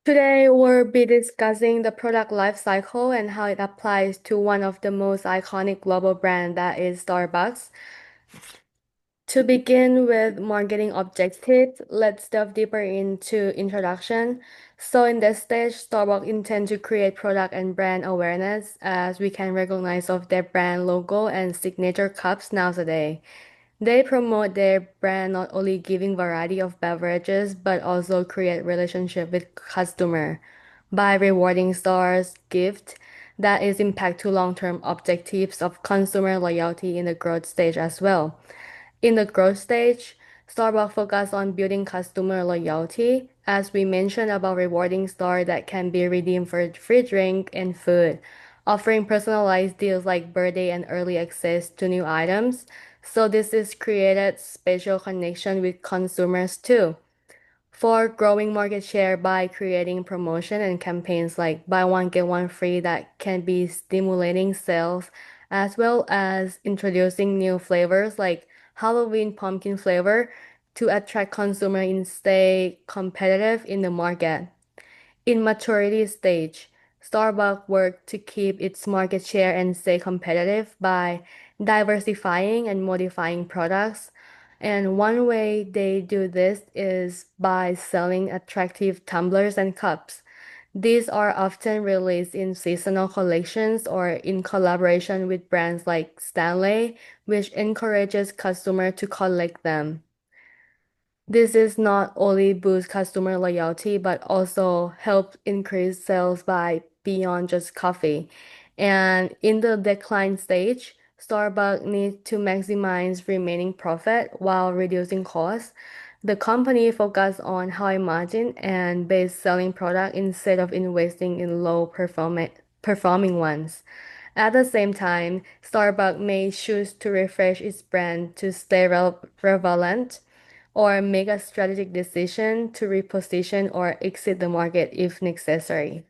Today, we'll be discussing the product life cycle and how it applies to one of the most iconic global brand that is Starbucks. To begin with marketing objectives, let's delve deeper into introduction. So in this stage, Starbucks intend to create product and brand awareness as we can recognize of their brand logo and signature cups nowadays. They promote their brand not only giving variety of beverages but also create relationship with customer by rewarding stars, gift that is impact to long-term objectives of consumer loyalty in the growth stage as well. In the growth stage, Starbucks focus on building customer loyalty, as we mentioned about rewarding star that can be redeemed for free drink and food, offering personalized deals like birthday and early access to new items. So this is created special connection with consumers too. For growing market share by creating promotion and campaigns like buy one get one free that can be stimulating sales, as well as introducing new flavors like Halloween pumpkin flavor to attract consumer and stay competitive in the market. In maturity stage, Starbucks worked to keep its market share and stay competitive by diversifying and modifying products. And one way they do this is by selling attractive tumblers and cups. These are often released in seasonal collections or in collaboration with brands like Stanley, which encourages customers to collect them. This is not only boost customer loyalty, but also help increase sales by beyond just coffee. And in the decline stage, Starbucks needs to maximize remaining profit while reducing costs. The company focus on high margin and base selling product instead of investing in low performing ones. At the same time, Starbucks may choose to refresh its brand to stay relevant or make a strategic decision to reposition or exit the market if necessary.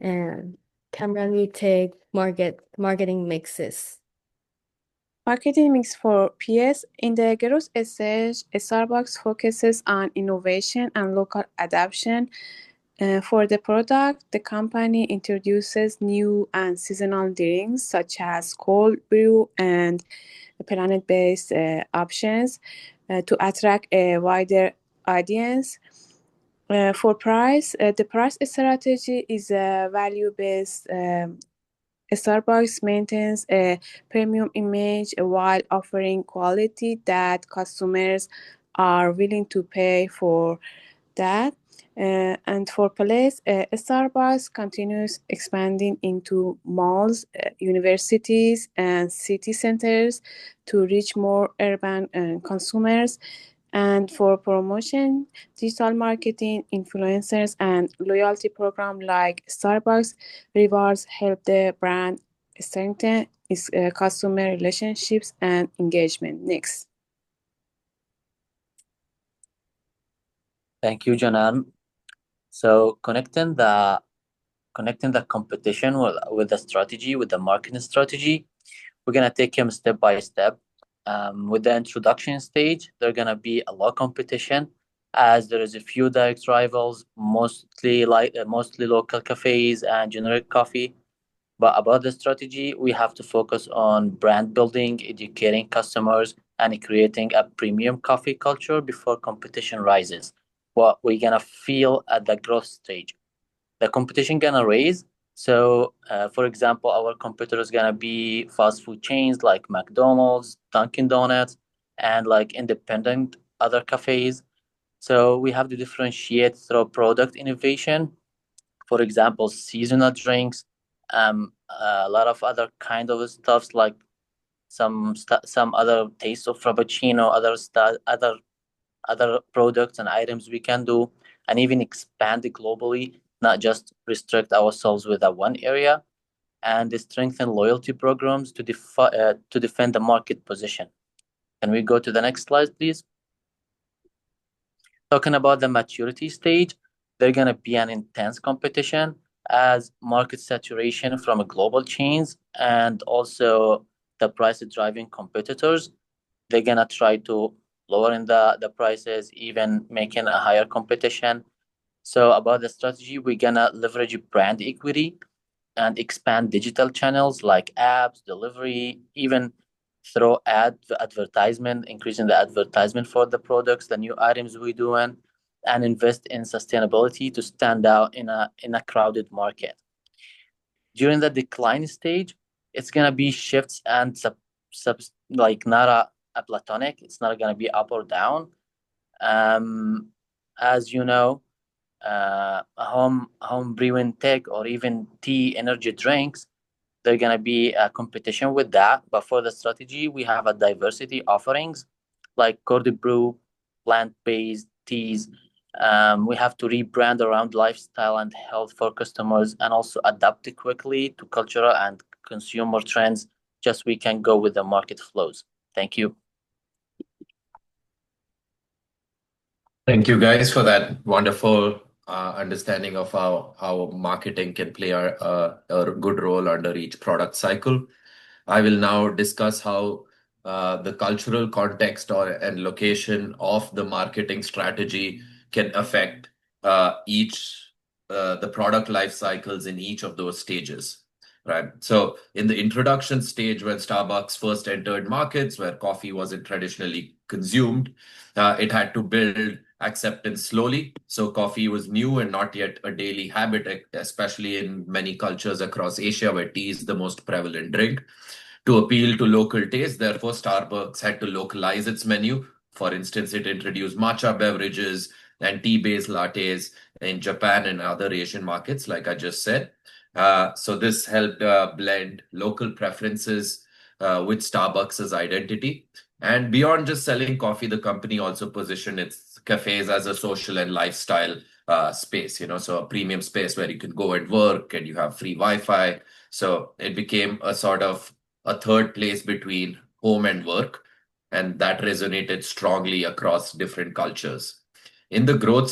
And Cameron will take marketing mixes. Marketing mix for PS. In the growth stage, Starbucks focuses on innovation and local adaptation. For the product, the company introduces new and seasonal drinks such as cold brew and planet-based options to attract a wider audience. For price, the price strategy is a value-based. Starbucks maintains a premium image while offering quality that customers are willing to pay for that. And for place, Starbucks continues expanding into malls, universities, and city centers to reach more urban consumers. And for promotion, digital marketing, influencers, and loyalty program like Starbucks Rewards help the brand strengthen its customer relationships and engagement. Next. Thank you, Janan. So connecting the competition with the strategy, with the marketing strategy, we're gonna take him step by step. With the introduction stage, there gonna be a lot of competition, as there is a few direct rivals, mostly local cafes and generic coffee. But about the strategy, we have to focus on brand building, educating customers, and creating a premium coffee culture before competition rises. What we're gonna feel at the growth stage, the competition gonna raise. So, for example, our competitors gonna be fast food chains like McDonald's, Dunkin' Donuts, and like independent other cafes. So we have to differentiate through product innovation. For example, seasonal drinks, a lot of other kind of stuffs like some other taste of frappuccino, other products and items we can do, and even expand it globally, not just restrict ourselves with a one area, and strengthen loyalty programs to defend the market position. Can we go to the next slide, please? Talking about the maturity stage, there's gonna be an intense competition as market saturation from global chains and also the price driving competitors. They're gonna try to lowering the prices, even making a higher competition. So about the strategy, we're gonna leverage brand equity and expand digital channels like apps, delivery, even throw advertisement, increasing the advertisement for the products, the new items we're doing, and invest in sustainability to stand out in a crowded market. During the decline stage, it's gonna be shifts and sub like not a platonic. It's not gonna be up or down. Um, as you know, home brewing tech or even tea energy drinks, they're gonna be a competition with that. But for the strategy, we have a diversity offerings like cold brew, plant-based teas. We have to rebrand around lifestyle and health for customers and also adapt it quickly to cultural and consumer trends. Just we can go with the market flows. Thank you. Thank you guys for that wonderful understanding of how marketing can play a good role under each product cycle. I will now discuss how the cultural context and location of the marketing strategy can affect the product life cycles in each of those stages. Right. So in the introduction stage, when Starbucks first entered markets where coffee wasn't traditionally consumed, it had to build acceptance slowly. So coffee was new and not yet a daily habit, especially in many cultures across Asia where tea is the most prevalent drink. To appeal to local tastes, therefore, Starbucks had to localize its menu. For instance, it introduced matcha beverages and tea-based lattes in Japan and other Asian markets, like I just said. So this helped blend local preferences with Starbucks' identity. And beyond just selling coffee, the company also positioned its cafes as a social and lifestyle space, so a premium space where you can go and work and you have free Wi-Fi. So it became a sort of a third place between home and work, and that resonated strongly across different cultures. During the growth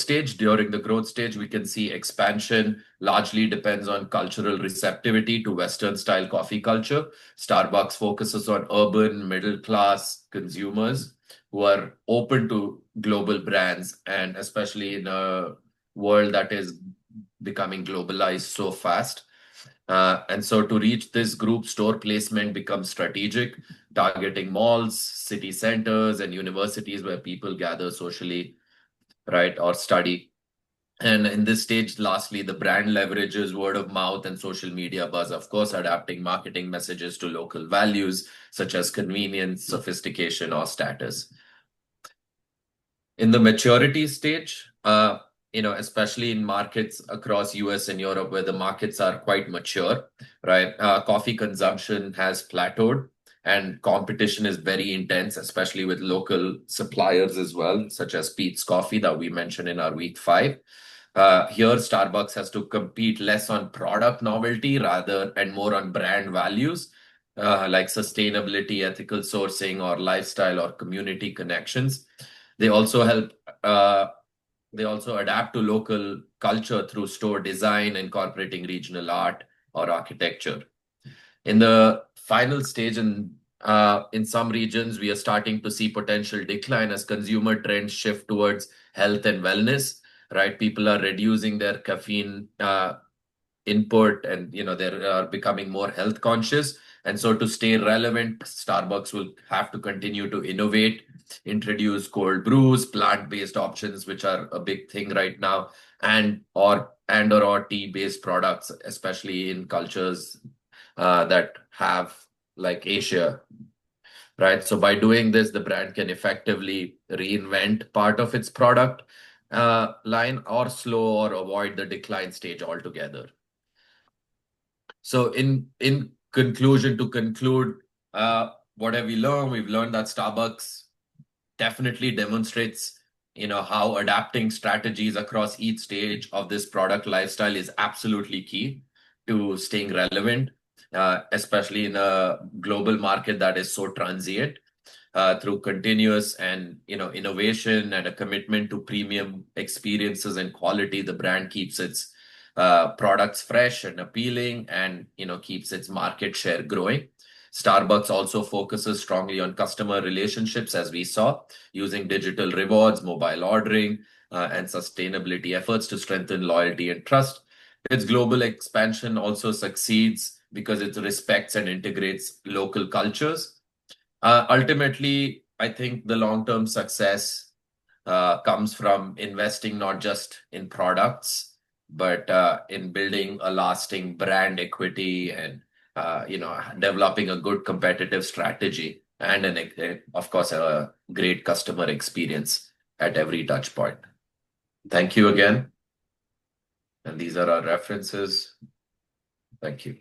stage, we can see expansion largely depends on cultural receptivity to Western style coffee culture. Starbucks focuses on urban middle class consumers who are open to global brands, and especially in a world that is becoming globalized so fast. And so to reach this group, store placement becomes strategic, targeting malls, city centers, and universities where people gather socially, right, or study. And in this stage, lastly, the brand leverages word of mouth and social media buzz, of course, adapting marketing messages to local values such as convenience, sophistication, or status. In the maturity stage, especially in markets across US and Europe where the markets are quite mature, right? Coffee consumption has plateaued and competition is very intense, especially with local suppliers as well, such as Pete's Coffee that we mentioned in our week 5. Here, Starbucks has to compete less on product novelty and more on brand values, like sustainability, ethical sourcing, or lifestyle or community connections. They also adapt to local culture through store design, incorporating regional art or architecture. In the final stage, in some regions, we are starting to see potential decline as consumer trends shift towards health and wellness, right? People are reducing their caffeine input, and they are becoming more health conscious. And so to stay relevant, Starbucks will have to continue to innovate, introduce cold brews, plant-based options, which are a big thing right now, and/or tea-based products, especially in cultures that have like Asia, right? So by doing this, the brand can effectively reinvent part of its product line or slow or avoid the decline stage altogether. So in conclusion, to conclude, what have we learned? We've learned that Starbucks definitely demonstrates, how adapting strategies across each stage of this product lifestyle is absolutely key to staying relevant, especially in a global market that is so transient. Through continuous and innovation and a commitment to premium experiences and quality, the brand keeps its products fresh and appealing, and keeps its market share growing. Starbucks also focuses strongly on customer relationships, as we saw, using digital rewards, mobile ordering, and sustainability efforts to strengthen loyalty and trust. Its global expansion also succeeds because it respects and integrates local cultures. Ultimately, I think the long-term success comes from investing not just in products, but in building a lasting brand equity and developing a good competitive strategy and of course a great customer experience at every touch point. Thank you again. And these are our references. Thank you.